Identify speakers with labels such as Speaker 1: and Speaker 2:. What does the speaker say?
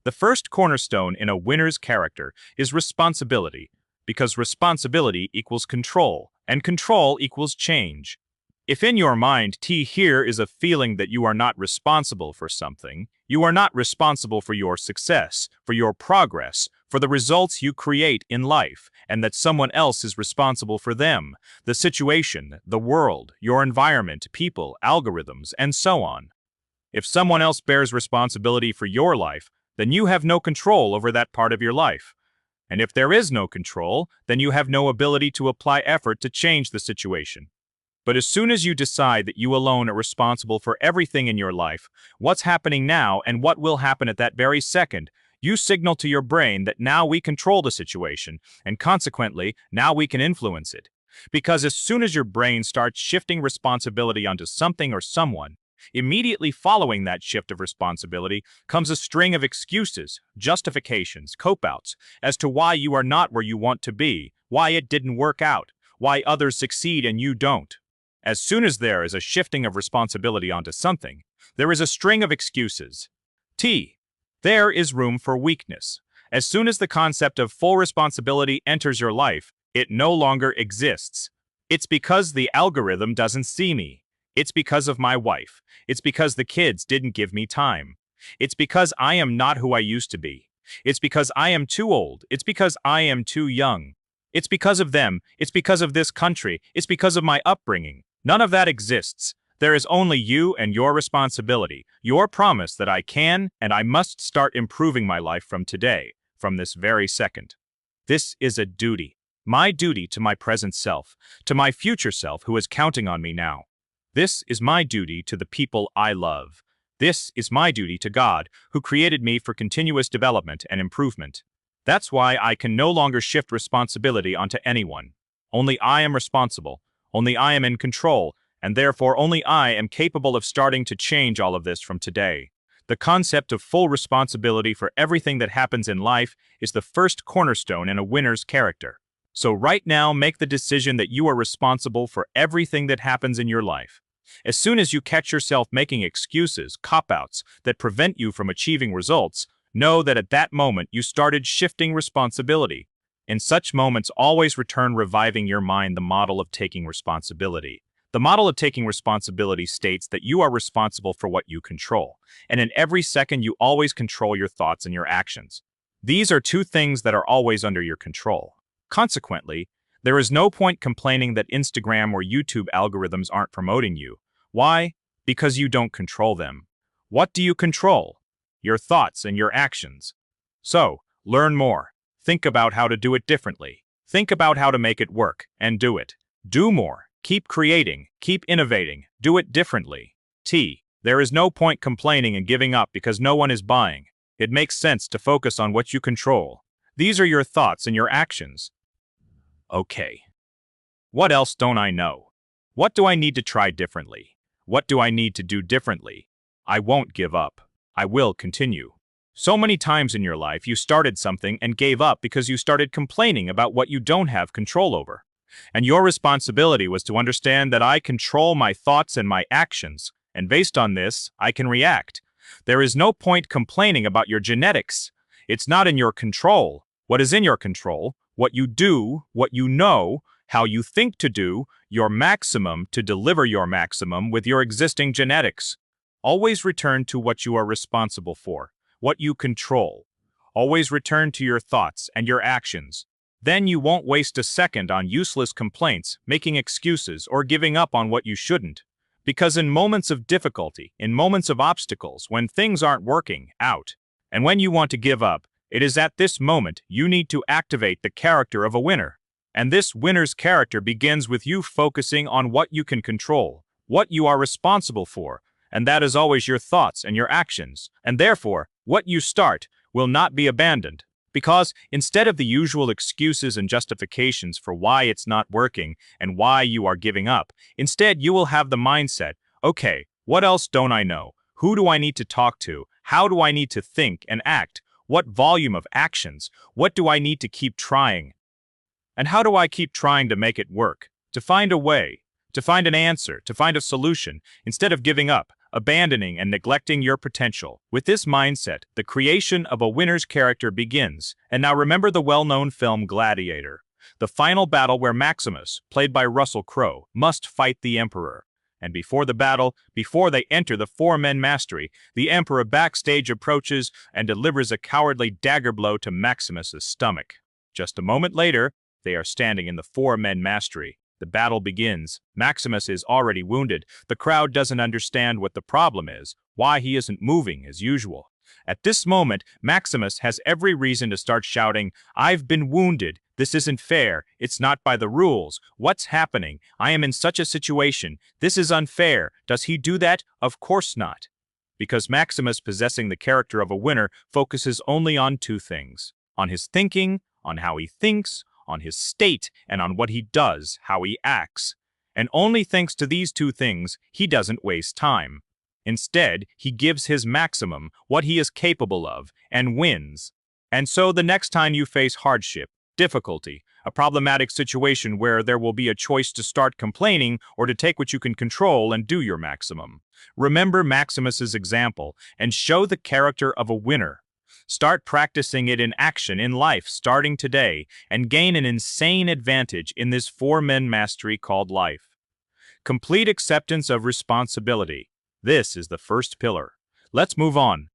Speaker 1: The first cornerstone in a winner's character is responsibility, because responsibility equals control, and control equals change. If in your mind here is a feeling that you are not responsible for something, you are not responsible for your success, for your progress, for the results you create in life, and that someone else is responsible for them, the situation, the world, your environment, people, algorithms, and so on. If someone else bears responsibility for your life, then you have no control over that part of your life. And if there is no control, then you have no ability to apply effort to change the situation. But as soon as you decide that you alone are responsible for everything in your life, what's happening now and what will happen at that very second, you signal to your brain that now we control the situation, and consequently, now we can influence it. Because as soon as your brain starts shifting responsibility onto something or someone, immediately following that shift of responsibility comes a string of excuses, justifications, cope-outs as to why you are not where you want to be, why it didn't work out, why others succeed and you don't. As soon as there is a shifting of responsibility onto something, there is a string of excuses. There is room for weakness. As soon as the concept of full responsibility enters your life, it no longer exists. It's because the algorithm doesn't see me. It's because of my wife. It's because the kids didn't give me time. It's because I am not who I used to be. It's because I am too old. It's because I am too young. It's because of them. It's because of this country. It's because of my upbringing. None of that exists. There is only you and your responsibility, your promise that I can and I must start improving my life from today, from this very second. This is a duty. My duty to my present self, to my future self who is counting on me now. This is my duty to the people I love. This is my duty to God, who created me for continuous development and improvement. That's why I can no longer shift responsibility onto anyone. Only I am responsible. Only I am in control, and therefore only I am capable of starting to change all of this from today. The concept of full responsibility for everything that happens in life is the first cornerstone in a winner's character. So right now, make the decision that you are responsible for everything that happens in your life. As soon as you catch yourself making excuses, cop-outs, that prevent you from achieving results, know that at that moment you started shifting responsibility. In such moments, always return reviving your mind the model of taking responsibility. The model of taking responsibility states that you are responsible for what you control, and in every second you always control your thoughts and your actions. These are two things that are always under your control. Consequently, there is no point complaining that Instagram or YouTube algorithms aren't promoting you. Why? Because you don't control them. What do you control? Your thoughts and your actions. So, learn more. Think about how to do it differently. Think about how to make it work, and do it. Do more. Keep creating. Keep innovating. Do it differently. There is no point complaining and giving up because no one is buying. It makes sense to focus on what you control. These are your thoughts and your actions. Okay. What else don't I know? What do I need to try differently? What do I need to do differently? I won't give up. I will continue. So many times in your life you started something and gave up because you started complaining about what you don't have control over. And your responsibility was to understand that I control my thoughts and my actions, and based on this, I can react. There is no point complaining about your genetics. It's not in your control. What is in your control? What you do, what you know, how you think to do, your maximum to deliver your maximum with your existing genetics. Always return to what you are responsible for, what you control. Always return to your thoughts and your actions. Then you won't waste a second on useless complaints, making excuses, or giving up on what you shouldn't. Because in moments of difficulty, in moments of obstacles, when things aren't working out, and when you want to give up, it is at this moment you need to activate the character of a winner. And this winner's character begins with you focusing on what you can control, what you are responsible for, and that is always your thoughts and your actions. And therefore, what you start will not be abandoned. Because instead of the usual excuses and justifications for why it's not working and why you are giving up, instead you will have the mindset, okay, what else don't I know? Who do I need to talk to? How do I need to think and act? What volume of actions? What do I need to keep trying? And how do I keep trying to make it work? To find a way, to find an answer, to find a solution. Instead of giving up, abandoning and neglecting your potential. With this mindset, the creation of a winner's character begins. And now remember the well-known film Gladiator, the final battle where Maximus, played by Russell Crowe, must fight the Emperor. And before the battle, before they enter the four-men mastery, the Emperor backstage approaches and delivers a cowardly dagger blow to Maximus's stomach. Just a moment later, they are standing in the four-men mastery. The battle begins. Maximus is already wounded. The crowd doesn't understand what the problem is, why he isn't moving as usual. At this moment, Maximus has every reason to start shouting, "I've been wounded. This isn't fair. It's not by the rules. What's happening? I am in such a situation. This is unfair. Does he do that? Of course not." Because Maximus, possessing the character of a winner, focuses only on two things: on his thinking, on how he thinks, on his state, and on what he does, how he acts. And only thanks to these two things, he doesn't waste time. Instead, he gives his maximum, what he is capable of, and wins. And so the next time you face hardship, difficulty, a problematic situation where there will be a choice to start complaining or to take what you can control and do your maximum, remember Maximus's example and show the character of a winner. Start practicing it in action in life starting today and gain an insane advantage in this four-men mastery called life. Complete acceptance of responsibility. This is the first pillar. Let's move on.